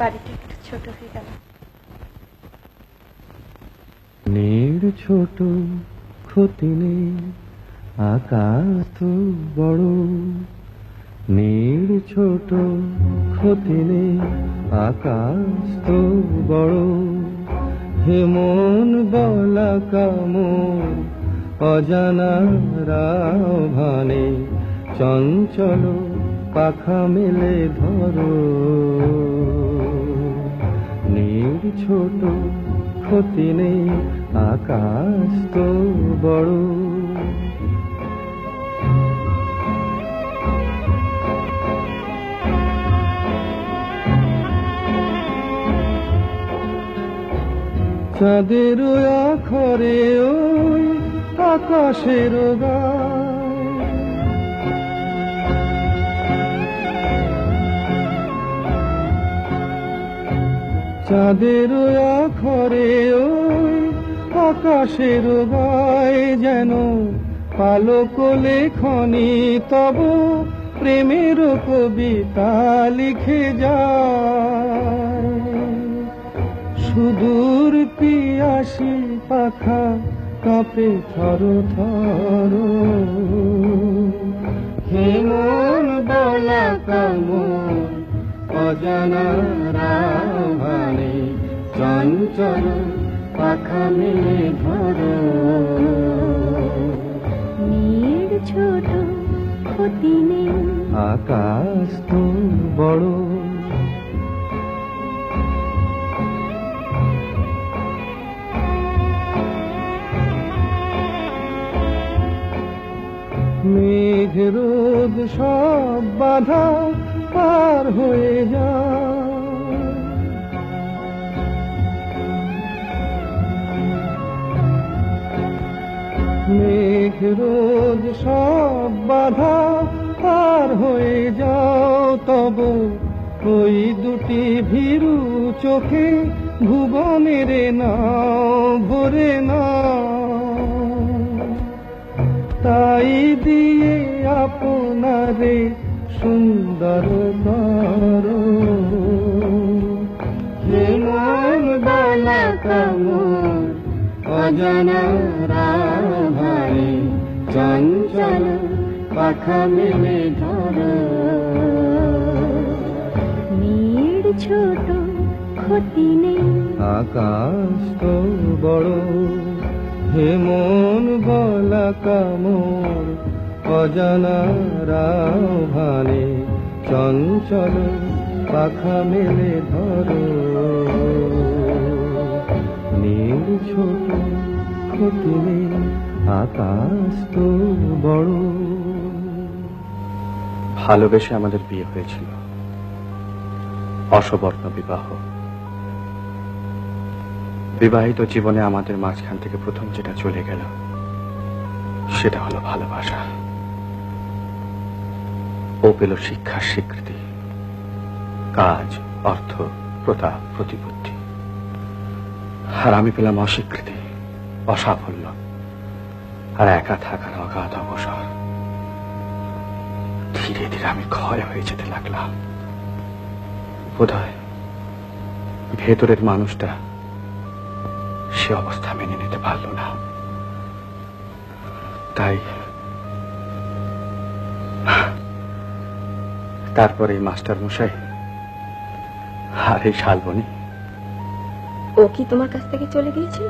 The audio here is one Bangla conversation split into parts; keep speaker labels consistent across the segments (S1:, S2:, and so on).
S1: বাড়িটা একটু ছোট হয়ে গেল।
S2: নীড় ছোট ক্ষতি নেই, আকাশ তো বড়। নীড় ছোট ক্ষতি নেই, আকাশ তো বড়। হে মন বলা কামর অজানা রাভানে, চঞ্চল পাখা মেলে ধরো। নীড় ছোট ক্ষতি নেই, আকাশ তো বড়। চাঁদের আখরে ওই আকাশের গায়, চাঁদের আখরে ওই আকাশের গায়, যেন পালক লেখনি তব প্রেমের কবিতা লিখে যায়। সুদূর পিয়াসী পাখা কাঁপে থর থর। হে মন বলা কামর অজানা রাভানে, চঞ্চল পাখা মেলে ধরো।
S1: নীড় ছোট ক্ষতি নেই,
S2: আকাশ তো বড়। মেঘ রোদ সব বাধা পার হয়ে যায়, মেঘ রোদ সব বাধা পার হয়ে যাও। তব ওই দুটি ভীরু চোখে ভুবনের নাও ভরে নাও। তাই দিয়ে আপনারে সুন্দর করো। হে মন বলা কামর অজানা রাভানে, চঞ্চল পাখা মেলে ধরো।
S1: নীড় ছোট ক্ষতি নেই,
S2: আকাশ তো বড়। হে মন বলা কামর অজানা রাভানে, চঞ্চল পাখা মেলে ধরো। নীড় ছোট ক্ষতি নেই, আকাশ তো বড়। ভালোবেসে আমাদের বিয়ে হয়েছিল, অসবর্ণ বিবাহ। বিবাহিত জীবনে আমাদের মাঝখান থেকে প্রথম যেটা চলে গেল সেটা হলো ভালোবাসা। ও পেল শিক্ষার স্বীকৃতি, কাজ, অর্থ, প্রতাপ, প্রতিপত্তি। আর আমি পেলাম অস্বীকৃতি, অসাফল্য, আর একা থাকার অগাধ অবসর। ধীরে ধীরে আমি ক্ষয় হয়ে যেতে লাগলাম। বোধহয় ভেতরের মানুষটা সে অবস্থা মেনে নিতে পারল না। তাই তারপরে মাস্টার মশাই আর এই শালবনি।
S1: ও কি তোমার কাছ থেকে চলে গিয়েছিল?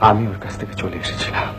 S2: আমি ওর কাছ থেকে চলে এসেছিলাম।